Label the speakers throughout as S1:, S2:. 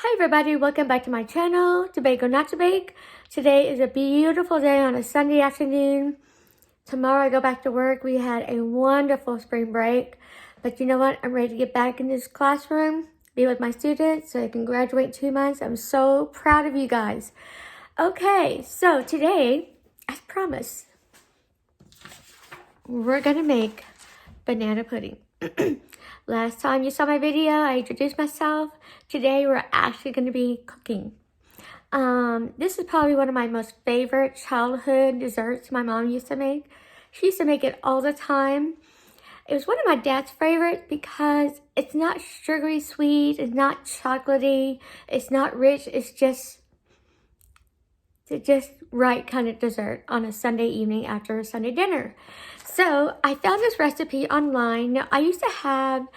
S1: Hi everybody, welcome back to my channel, To Bake or Not to Bake. Today is a beautiful day on a Sunday afternoon. Tomorrow I go back to work. We had a wonderful spring break. But you know what? I'm ready to get back in this classroom, be with my students so I can graduate in 2 months. I'm so proud of you guys. Okay, so today, as promised, we're going to make banana pudding. Last time you saw my video, I introduced myself. Today, we're actually going to be cooking. This is probably one of my most favorite childhood desserts my mom used to make. She used to make it all the time. It was one of my dad's favorites because it's not sugary sweet, it's not chocolatey, it's not rich, it's just right kind of dessert on a Sunday evening after a Sunday dinner. So I found this recipe online. Now, I used to have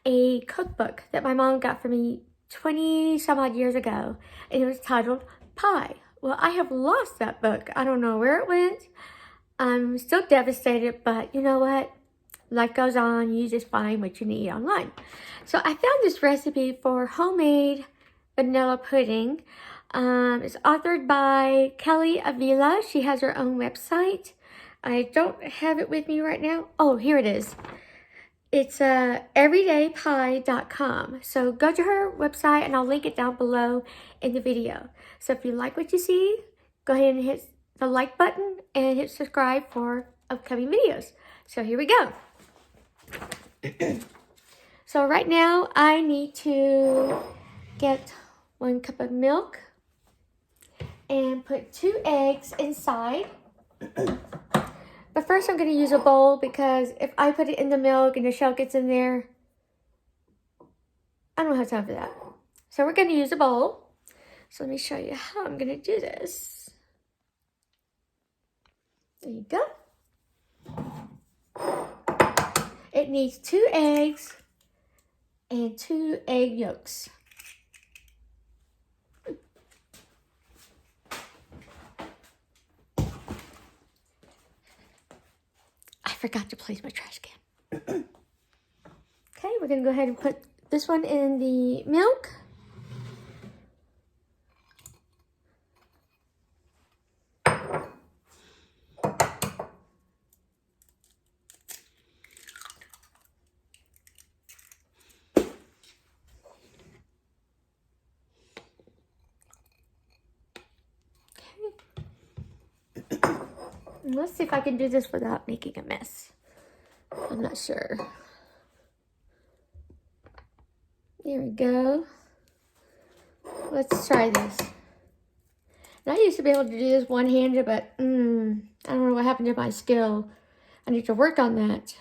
S1: a cookbook that my mom got for me 20 some odd years ago, and it was titled Pie. Well, I have lost that book. I don't know where it went. I'm still devastated, but you know what? Life goes on. You just find what you need online. So I found this recipe for homemade vanilla pudding. It's authored by Kelly Avila. She has her own website. I don't have it with me right now. Oh, here it is. It's everydaypie.com. So go to her website and I'll link it down below in the video. So if you like what you see, go ahead and hit the like button and hit subscribe for upcoming videos. So here we go. So right now I need to get 1 cup of milk and put 2 eggs inside. But first I'm going to use a bowl because if I put it in the milk and the shell gets in there, I don't have time for that. So we're going to use a bowl. So let me show you how I'm going to do this. There you go. It needs 2 eggs and 2 egg yolks. I forgot to place my trash can. Okay, we're going to go ahead and put this one in the milk. Let's see if I can do this without making a mess. I'm not sure. There we go. Let's try this. Now, I used to be able to do this one-handed, but I don't know what happened to my skill. I need to work on that.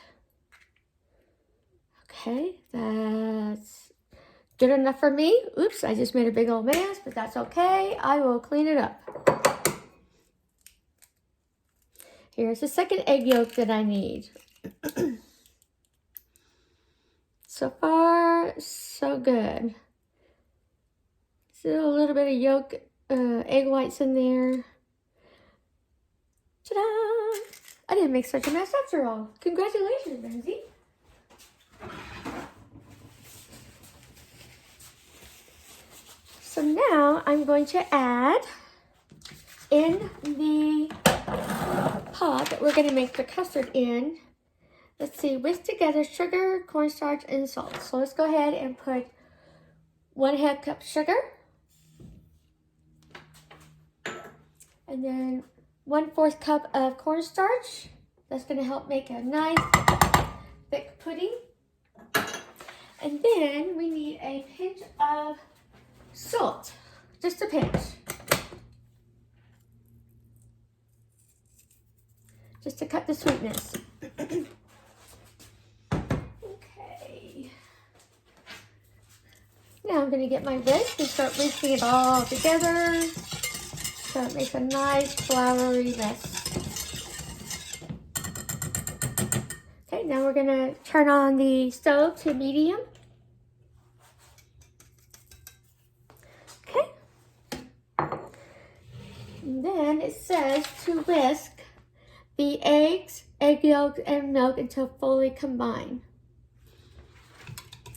S1: Okay, that's good enough for me. Oops, I just made a big old mess, but that's okay. I will clean it up. Here's the second egg yolk that I need. So far, so good. Still a little bit of yolk, egg whites in there. Ta-da! I didn't make such a mess after all. Congratulations, Remsey. So now I'm going to add in the pot that we're going to make the custard in. Let's see, whisk together sugar, cornstarch, and salt. So let's go ahead and put 1/2 cup sugar. And then 1/4 cup of cornstarch. That's going to help make a nice thick pudding. And then we need a pinch of salt. Just a pinch. Just to cut the sweetness. Okay. Now I'm going to get my whisk and start whisking it all together so it makes a nice floury mess. Okay, now we're going to turn on the stove to medium. Okay. And then it says to whisk the eggs, egg yolks, and milk until fully combined.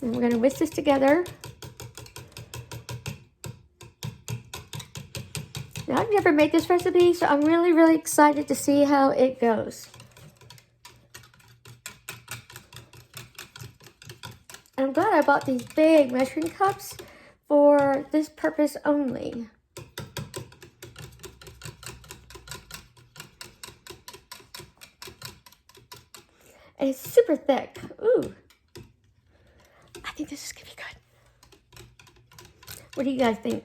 S1: And we're going to whisk this together. Now, I've never made this recipe, so I'm really, really excited to see how it goes. I'm glad I bought these big measuring cups for this purpose only. And it's super thick. Ooh. I think this is gonna be good. What do you guys think?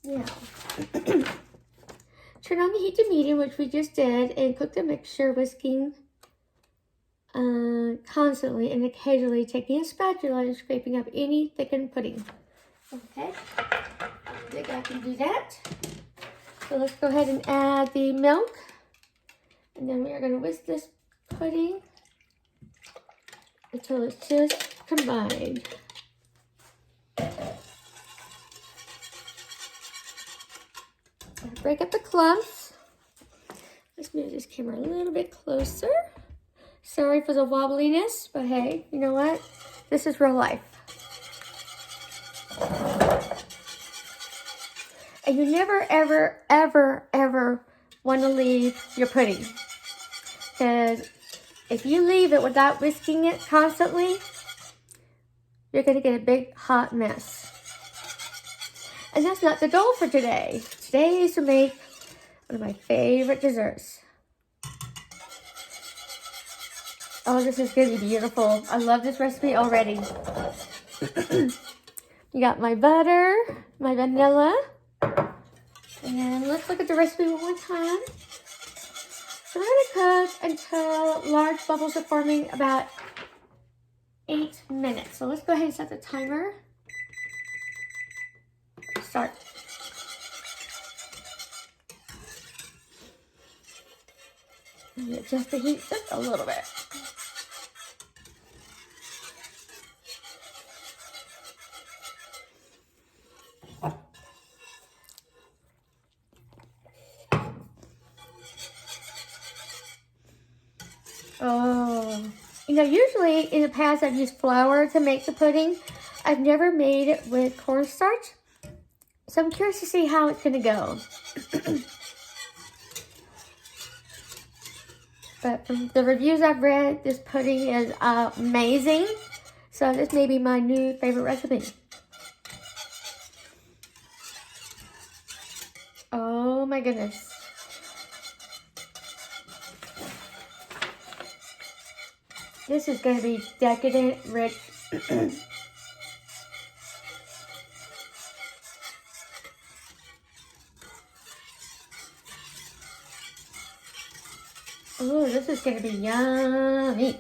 S1: Yeah. Turn on the heat to medium, which we just did, and cook the mixture, whisking constantly and occasionally taking a spatula and scraping up any thickened pudding. Okay, I think I can do that. So let's go ahead and add the milk, and then we are going to whisk this pudding until it's just combined. Break up the clumps. Let's move this camera a little bit closer. Sorry for the wobbliness, but hey, you know what? This is real life. And you never, ever, ever, ever want to leave your pudding. Because if you leave it without whisking it constantly, you're going to get a big hot mess. And that's not the goal for today. Today is to make one of my favorite desserts. Oh, this is going to be beautiful. I love this recipe already. You got my butter, my vanilla. And let's look at the recipe one more time. So we're going to cook until large bubbles are forming about 8 minutes. So let's go ahead and set the timer. Start. And adjust the heat just a little bit. Oh, you know, usually in the past I've used flour to make the pudding. I've never made it with cornstarch. So I'm curious to see how it's going to go. But from the reviews I've read, this pudding is amazing. So this may be my new favorite recipe. Oh my goodness. This is going to be decadent, rich. Oh, this is going to be yummy.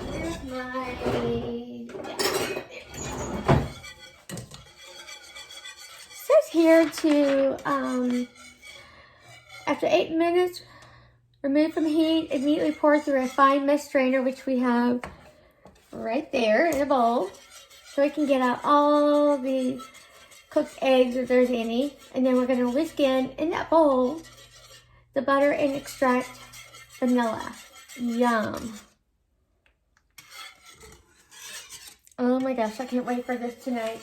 S1: There's my... Says here to, after 8 minutes, remove from heat, immediately pour through a fine mist strainer, which we have right there in a bowl, so we can get out all the cooked eggs if there's any. And then we're going to whisk in that bowl the butter and extract vanilla. Yum. Oh my gosh, I can't wait for this tonight.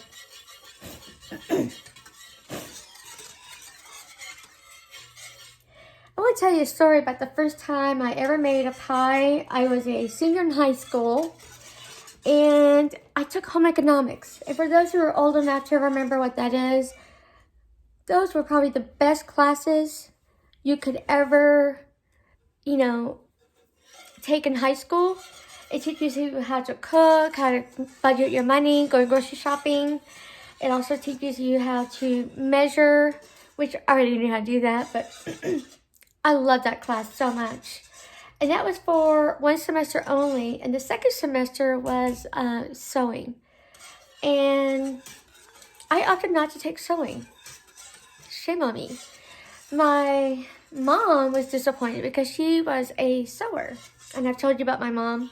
S1: I want to tell you a story about the first time I ever made a pie. I was a senior in high school, and I took home economics. And for those who are old enough to remember what that is, those were probably the best classes you could ever, you know, take in high school. It teaches you how to cook, how to budget your money, go grocery shopping. It also teaches you how to measure, which I already knew how to do that, but I love that class so much. And that was for one semester only. And the second semester was sewing. And I opted not to take sewing. Shame on me. My mom was disappointed because she was a sewer. And I've told you about my mom.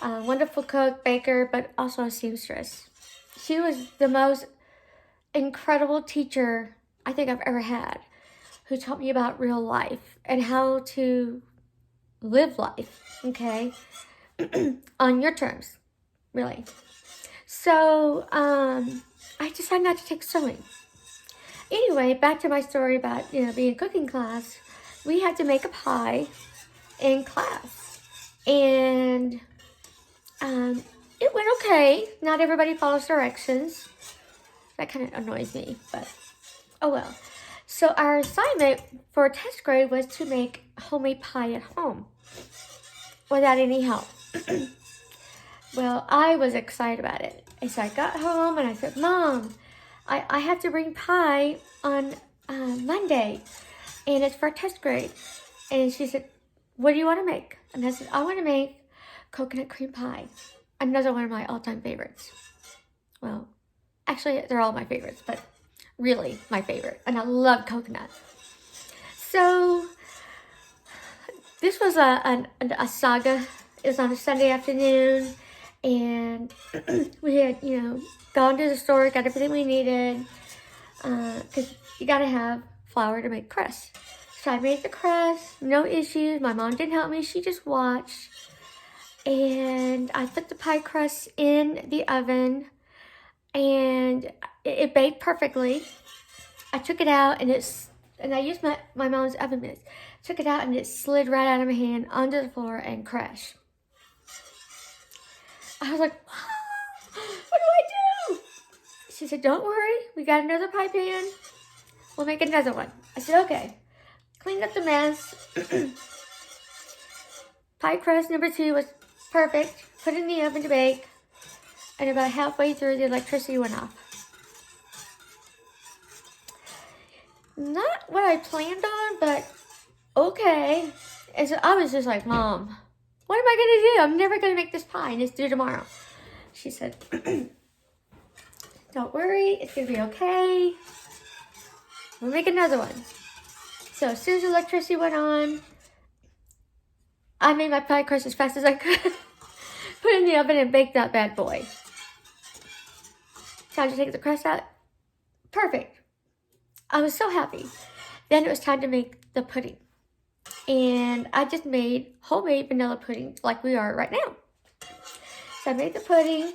S1: Wonderful cook, baker, but also a seamstress. She was the most incredible teacher I think I've ever had, who taught me about real life and how to live life, okay, on your terms, really. So, I decided not to take sewing. Anyway, back to my story about, being in cooking class. We had to make a pie in class. And it went okay. Not everybody follows directions. That kind of annoys me, but oh well. So our assignment for test grade was to make homemade pie at home without any help. Well, I was excited about it. And so I got home and I said, Mom, I have to bring pie on Monday, and it's for test grade. And she said, what do you want to make? And I said, I want to make coconut cream pie. Another one of my all-time favorites. Well, actually, they're all my favorites, but really my favorite. And I love coconut. So this was a saga. It was on a Sunday afternoon, and we had, gone to the store, got everything we needed, because you gotta have flour to make crust. So I made the crust, no issues. My mom didn't help me, she just watched. And I put the pie crust in the oven, and it baked perfectly. I took it out, and I used my mom's oven mitts. Took it out, and it slid right out of my hand onto the floor and crashed. I was like, what do I do? She said, don't worry, we got another pie pan. We'll make another one. I said, okay. Cleaned up the mess. Pie crust number 2 was perfect. Put it in the oven to bake. And about halfway through, the electricity went off. Not what I planned on, but okay. And so I was just like, Mom, what am I going to do? I'm never going to make this pie, and it's due tomorrow. She said, don't worry, it's going to be okay. We'll make another one. So as soon as the electricity went on, I made my pie crust as fast as I could. Put it in the oven and baked that bad boy. Time to take the crust out. Perfect. I was so happy. Then it was time to make the pudding. And I just made homemade vanilla pudding like we are right now. So I made the pudding.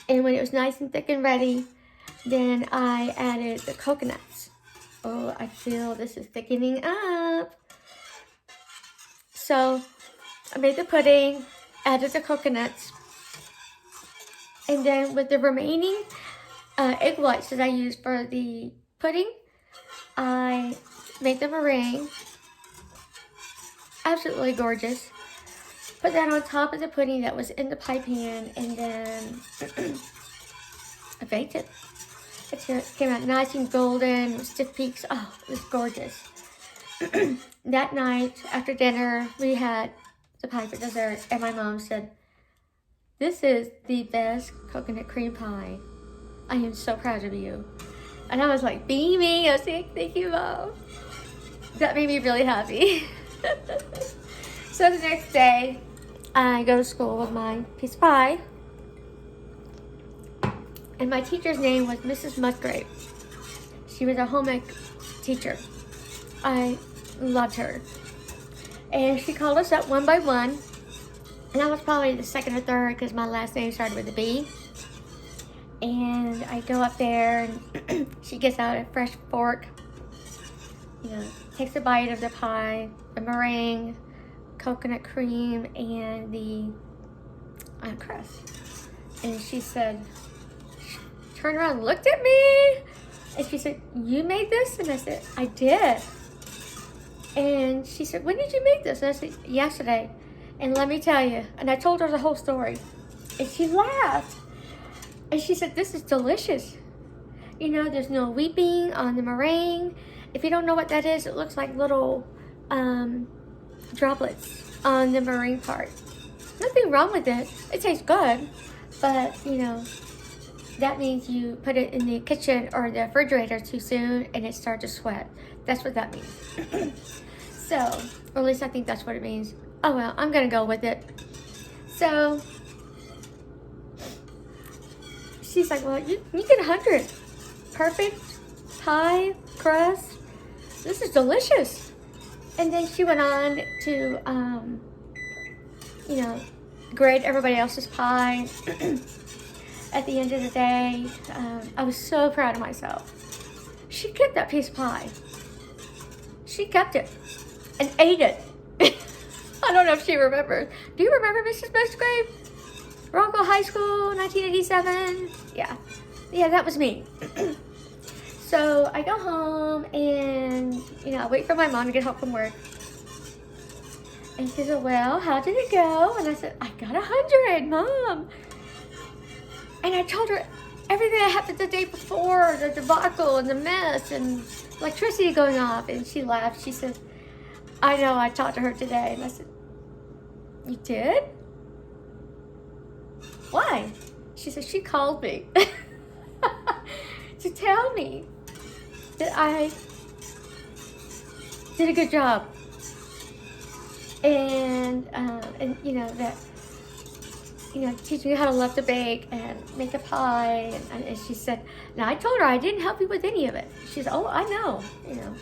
S1: And when it was nice and thick and ready, then I added the coconuts. Oh, I feel this is thickening up. So I made the pudding, added the coconuts, and then with the remaining egg whites that I used for the pudding, I made the meringue. Absolutely gorgeous. Put that on top of the pudding that was in the pie pan, and then I baked it. It came out nice and golden with stiff peaks. Oh, it was gorgeous. That night, after dinner, we had the pie for dessert, and my mom said, this is the best coconut cream pie. I am so proud of you. And I was like beaming. I was saying, thank you, Mom. That made me really happy. So the next day, I go to school with my piece of pie. And my teacher's name was Mrs. Musgrave. She was a home ec teacher. I loved her. And she called us up one by one. And I was probably the second or third because my last name started with a B. And I go up there, and she gets out a fresh fork, takes a bite of the pie, the meringue, coconut cream, and the crust. And she said, turned around and looked at me, and she said, you made this? And I said, I did. And she said, when did you make this? And I said, yesterday. And let me tell you, and I told her the whole story, and she laughed. And she said, this is delicious. There's no weeping on the meringue. If you don't know what that is, it looks like little droplets on the meringue part. Nothing wrong with it. It tastes good. But, that means you put it in the kitchen or the refrigerator too soon and it starts to sweat. That's what that means. So, or at least I think that's what it means. Oh well, I'm going to go with it. So, she's like, well, you get 100. Perfect pie, crust, this is delicious. And then she went on to, you know, grade everybody else's pie. At the end of the day, I was so proud of myself. She kept that piece of pie. She kept it and ate it. I don't know if she remembers. Do you remember Mrs. Musgrave? Rockville High School, 1987. Yeah, that was me. So I go home and, you know, I wait for my mom to get home from work. And she says, well, how did it go? And I said, I got 100, Mom. And I told her everything that happened the day before, the debacle and the mess and electricity going off. And she laughed. She said, I know, I talked to her today. And I said, you did? Why? She said, she called me to tell me that I did a good job. And you know, that, you know, teach me how to love to bake and make a pie. And she said, now I told her I didn't help you with any of it. She said, oh, I know, you know.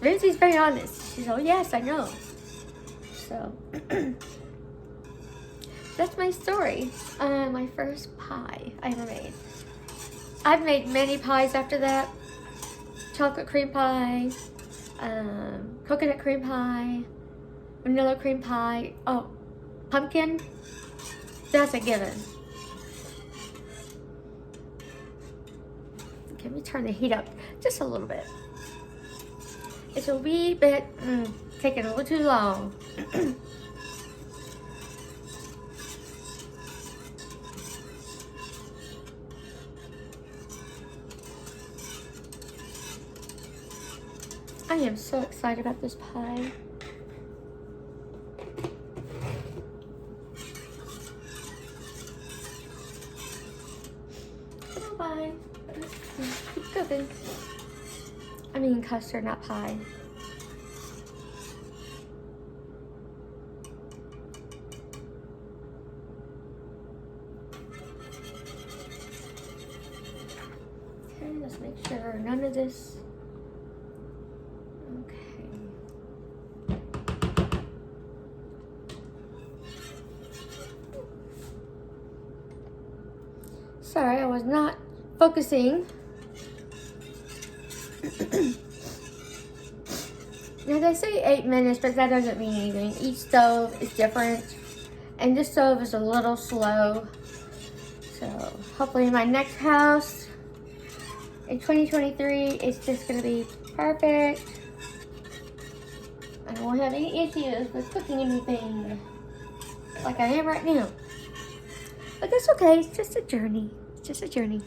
S1: Remsey's very honest. She said, oh, yes, I know. So, that's my story. My first pie I ever made. I've made many pies after that. Chocolate cream pie, coconut cream pie, vanilla cream pie. Oh, pumpkin. That's a given. Okay, let me turn the heat up just a little bit. It's a wee bit, taking a little too long. I am so excited about this pie. Bye. Keep cooking. I mean custard, not pie. Okay, let's make sure none of this. Okay. Sorry, I was not focusing. Now they say 8 minutes, but that doesn't mean anything. Each stove is different, and this stove is a little slow. So hopefully my next house in 2023 is just gonna be perfect. I won't have any issues with cooking anything like I am right now. But that's okay, it's just a journey. It's just a journey.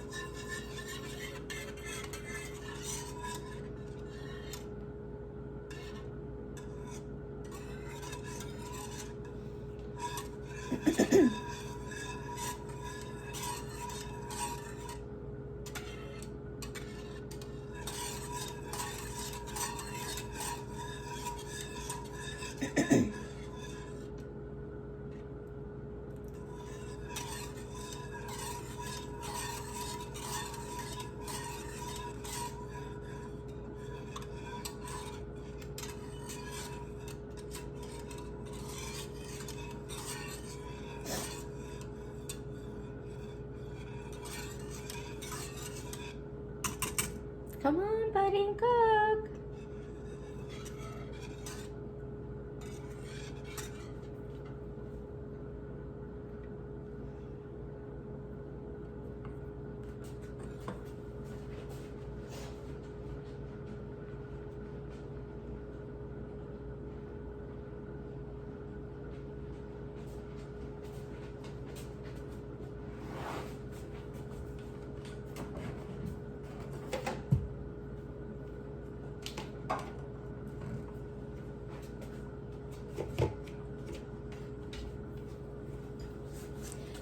S1: Come on, buddy, and cook.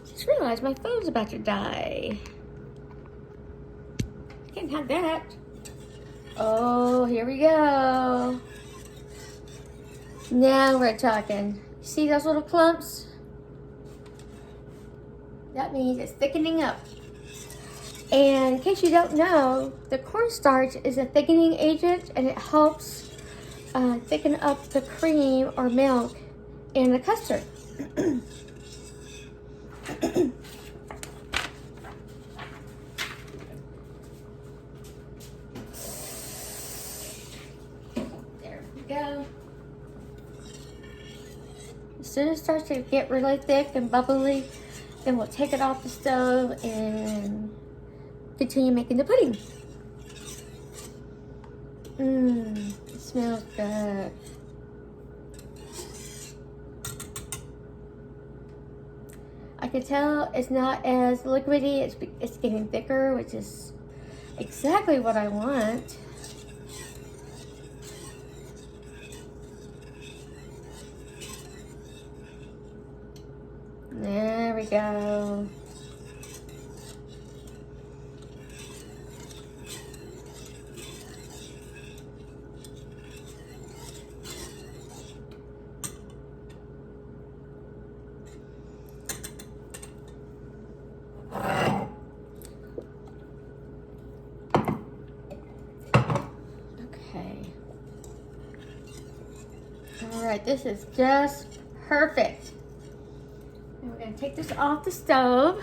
S1: Just realized my phone's about to die. Can't have that. Oh, here we go. Now we're talking. See those little clumps? That means it's thickening up. And in case you don't know, the cornstarch is a thickening agent and it helps thicken up the cream or milk in the custard. There we go. As soon as it starts to get really thick and bubbly, then we'll take it off the stove and continue making the pudding. It smells good. I can tell it's not as liquidy, it's getting thicker, which is exactly what I want. There we go. Alright, this is just perfect. And we're going to take this off the stove.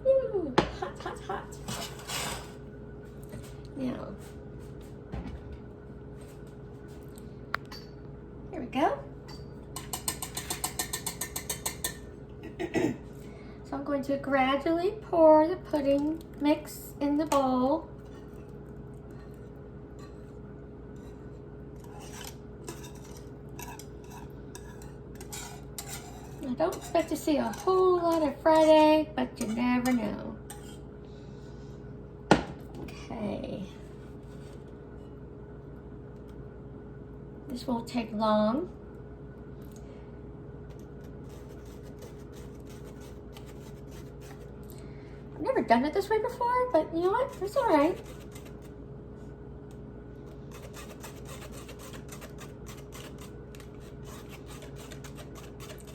S1: Woo, hot, hot, hot. Now, here we go. So I'm going to gradually pour the pudding mix in the bowl. I don't expect to see a whole lot of fried egg, but you never know. Okay. This won't take long. I've never done it this way before, but you know what? It's all right.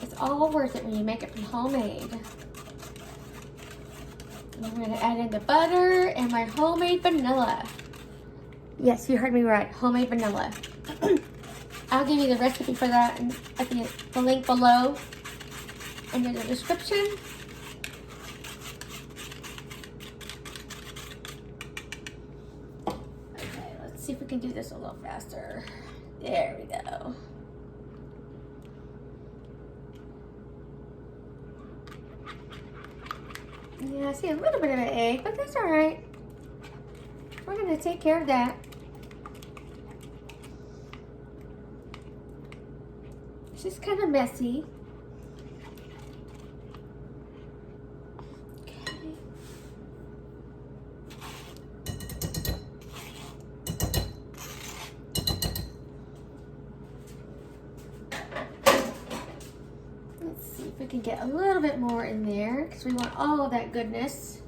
S1: It's all worth it when you make it from homemade. And I'm going to add in the butter and my homemade vanilla. Yes, you heard me right. Homemade vanilla. I'll give you the recipe for that at the link below and in the description. Okay, let's see if we can do this a little faster. There we go. Yeah, I see a little bit of an egg, but that's all right. We're going to take care of that. It's just kind of messy. Okay. Let's see if we can get a little bit more in there because we want all of that goodness.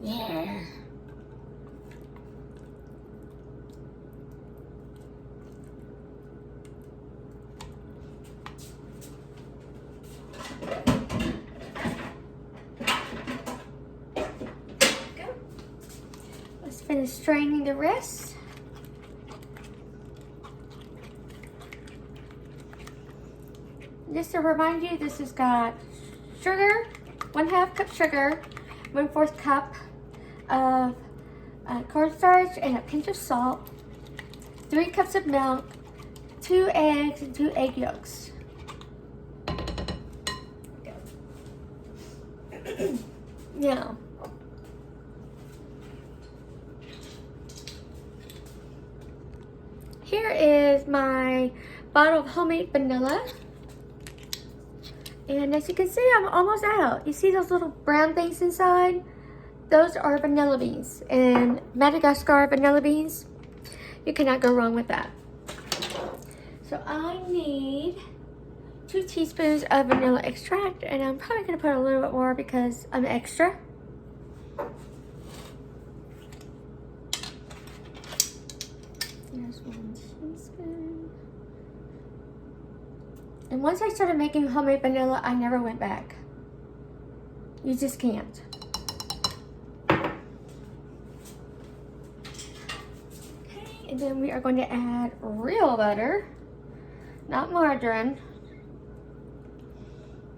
S1: Yeah. Let's finish straining the rest. Just to remind you, this has got sugar, 1/2 cup sugar, 1/4 cup of cornstarch and a pinch of salt, 3 cups of milk, 2 eggs and 2 egg yolks. Now, here is my bottle of homemade vanilla. And as you can see, I'm almost out. You see those little brown things inside? Those are vanilla beans. And Madagascar vanilla beans, you cannot go wrong with that. So I need 2 teaspoons of vanilla extract. And I'm probably going to put a little bit more because I'm extra. There's 1 teaspoon. And once I started making homemade vanilla, I never went back. You just can't. And then we are going to add real butter, not margarine.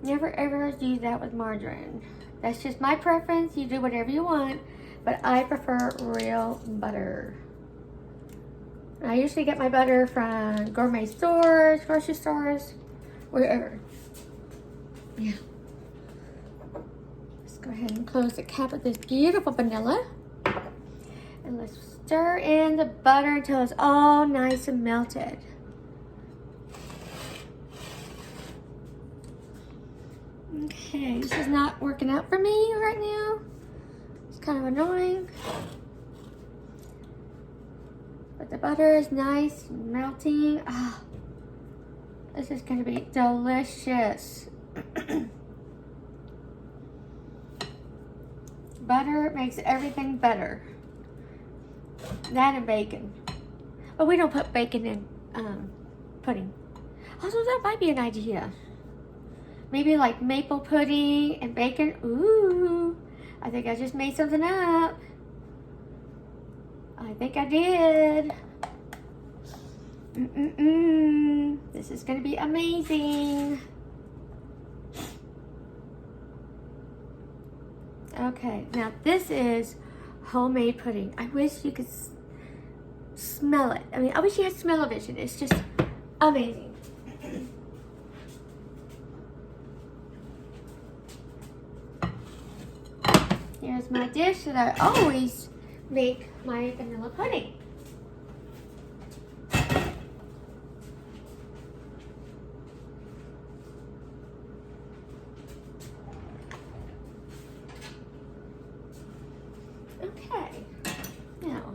S1: Never ever do that with margarine. That's just my preference. You do whatever you want, but I prefer real butter. I usually get my butter from gourmet stores, grocery stores, wherever. Yeah. Let's go ahead and close the cap with this beautiful vanilla. And let's stir in the butter until it's all nice and melted. Okay, this is not working out for me right now. It's kind of annoying. But the butter is nice, melting. Ah, this is going to be delicious. Butter makes everything better. That and bacon. But we don't put bacon in pudding. Also, that might be an idea. Maybe like maple pudding and bacon. Ooh, I think I just made something up. I think I did. This is going to be amazing. Okay, now this is homemade pudding. I wish you could smell it. I mean, I wish you had smell-o-vision. It's just amazing. Here's my dish that I always make my vanilla pudding. Okay, now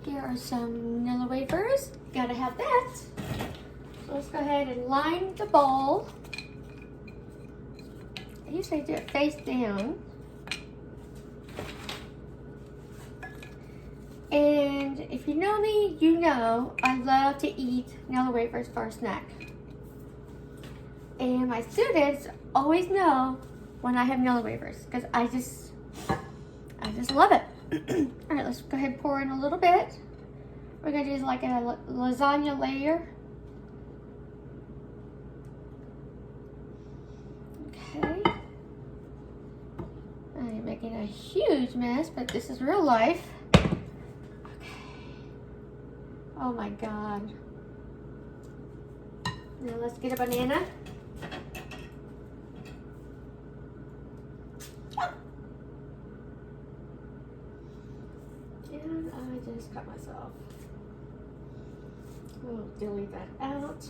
S1: here are some vanilla wafers. Gotta have that. So let's go ahead and line the bowl. I usually do it face down. And if you know me, you know I love to eat vanilla wafers for a snack. And my students always know when I have vanilla wafers because I just love it. All right, let's go ahead and pour in a little bit. We're gonna do like a lasagna layer. Okay. I'm making a huge mess, but this is real life. Okay. Oh my God. Now let's get a banana. And I just cut myself. We'll delete that out.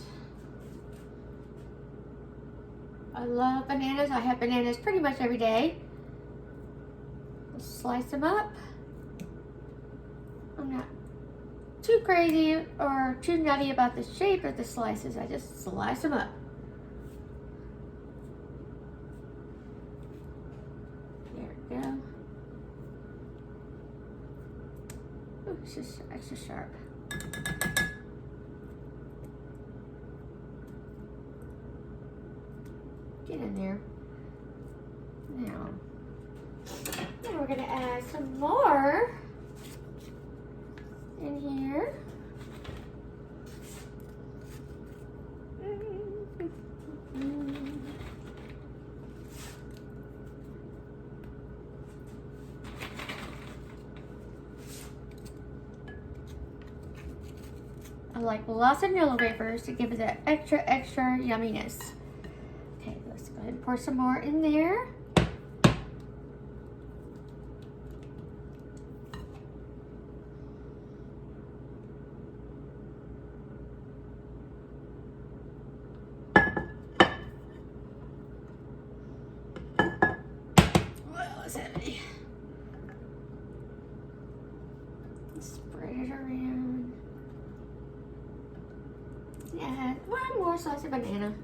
S1: I love bananas. I have bananas pretty much every day. Slice them up. I'm not too crazy or too nutty about the shape of the slices. I just slice them up. There we go. Ooh, it's just extra sharp. Get in there. Now we're going to add some more in here. I like lots of vanilla wafers to give it that extra yumminess. Okay, let's go ahead and pour some more in there. Well, it's heavy. Spread it around. Add one more slice of banana.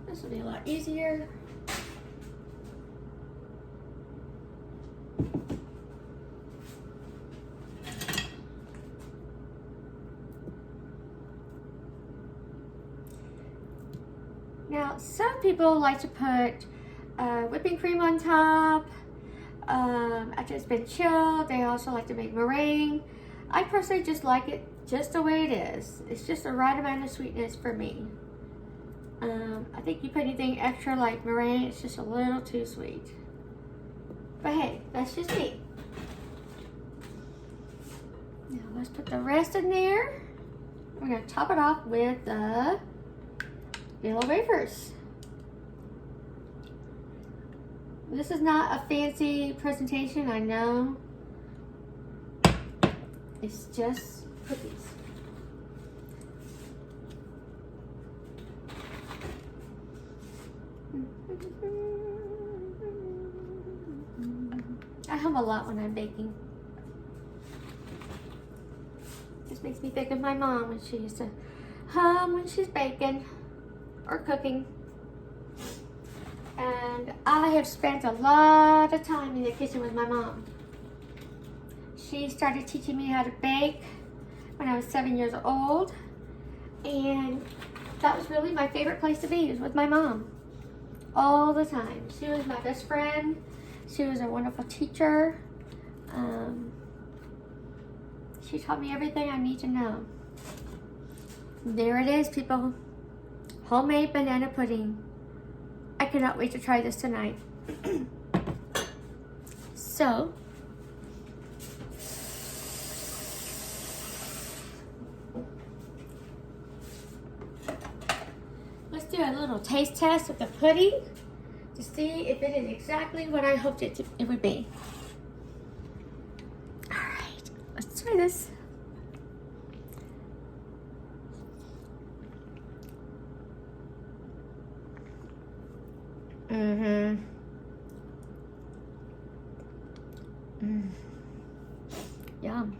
S1: This will be a lot easier. Now, some people like to put whipping cream on top. After it's been chilled, they also like to make meringue. I personally just like it just the way it is. It's just the right amount of sweetness for me. I think you put anything extra like meringue, it's just a little too sweet. But hey, that's just me. Now let's put the rest in there. We're going to top it off with the vanilla wafers. This is not a fancy presentation, I know. It's just cookies. I hum a lot when I'm baking. Just makes me think of my mom when she used to hum when she's baking or cooking. And I have spent a lot of time in the kitchen with my mom. She started teaching me how to bake when I was 7 years old. And that was really my favorite place to be, was with my mom. All the time. She was my best friend. She was a wonderful teacher. She taught me everything I need to know. There it is, people. Homemade banana pudding. I cannot wait to try this tonight. So, let's do a little taste test of the pudding to see if it is exactly what I hoped it would be. All right, let's try this. Yum.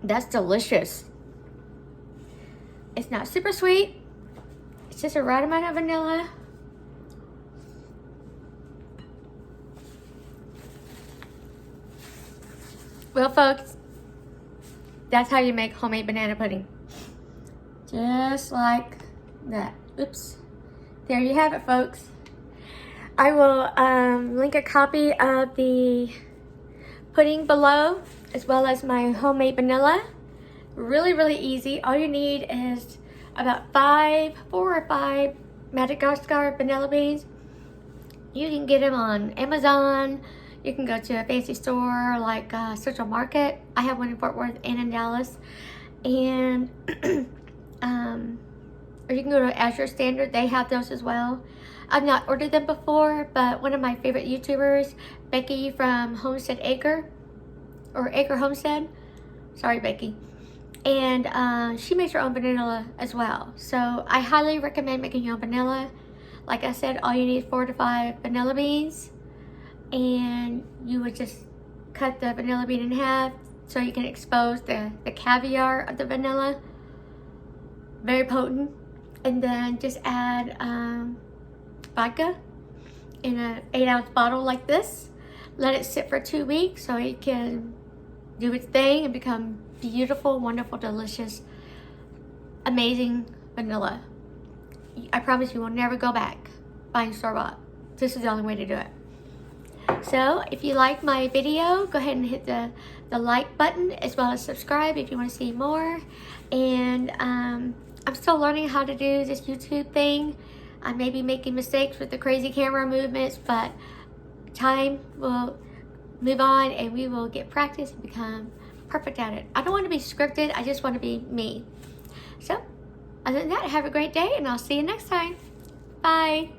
S1: That's delicious. It's not super sweet. It's just a right amount of vanilla. Well, folks, that's how you make homemade banana pudding. Just like that. Oops. There you have it, folks. I will link a copy of the pudding below, as well as my homemade vanilla. Really, really easy. All you need is about 4 or 5 Madagascar vanilla beans. You can get them on Amazon. You can go to a fancy store like Central Market. I have one in Fort Worth and in Dallas. And or you can go to Azure Standard. They have those as well. I've not ordered them before, but one of my favorite YouTubers, Becky from Homestead Acre, or Acre Homestead. Sorry, Becky. And she makes her own vanilla as well. So I highly recommend making your own vanilla. Like I said, all you need is 4 to 5 vanilla beans. And you would just cut the vanilla bean in half so you can expose the caviar of the vanilla. Very potent. And then just add vodka in an 8-ounce bottle like this. Let it sit for 2 weeks so it can do its thing and become beautiful, wonderful, delicious, amazing vanilla. I promise you will never go back buying store-bought. This is the only way to do it. So if you like my video, go ahead and hit the like button, as well as subscribe if you want to see more. And I'm still learning how to do this YouTube thing. I may be making mistakes with the crazy camera movements, but time will move on and we will get practice and become perfect at it. I don't want to be scripted. I just want to be me. So other than that, have a great day and I'll see you next time. Bye.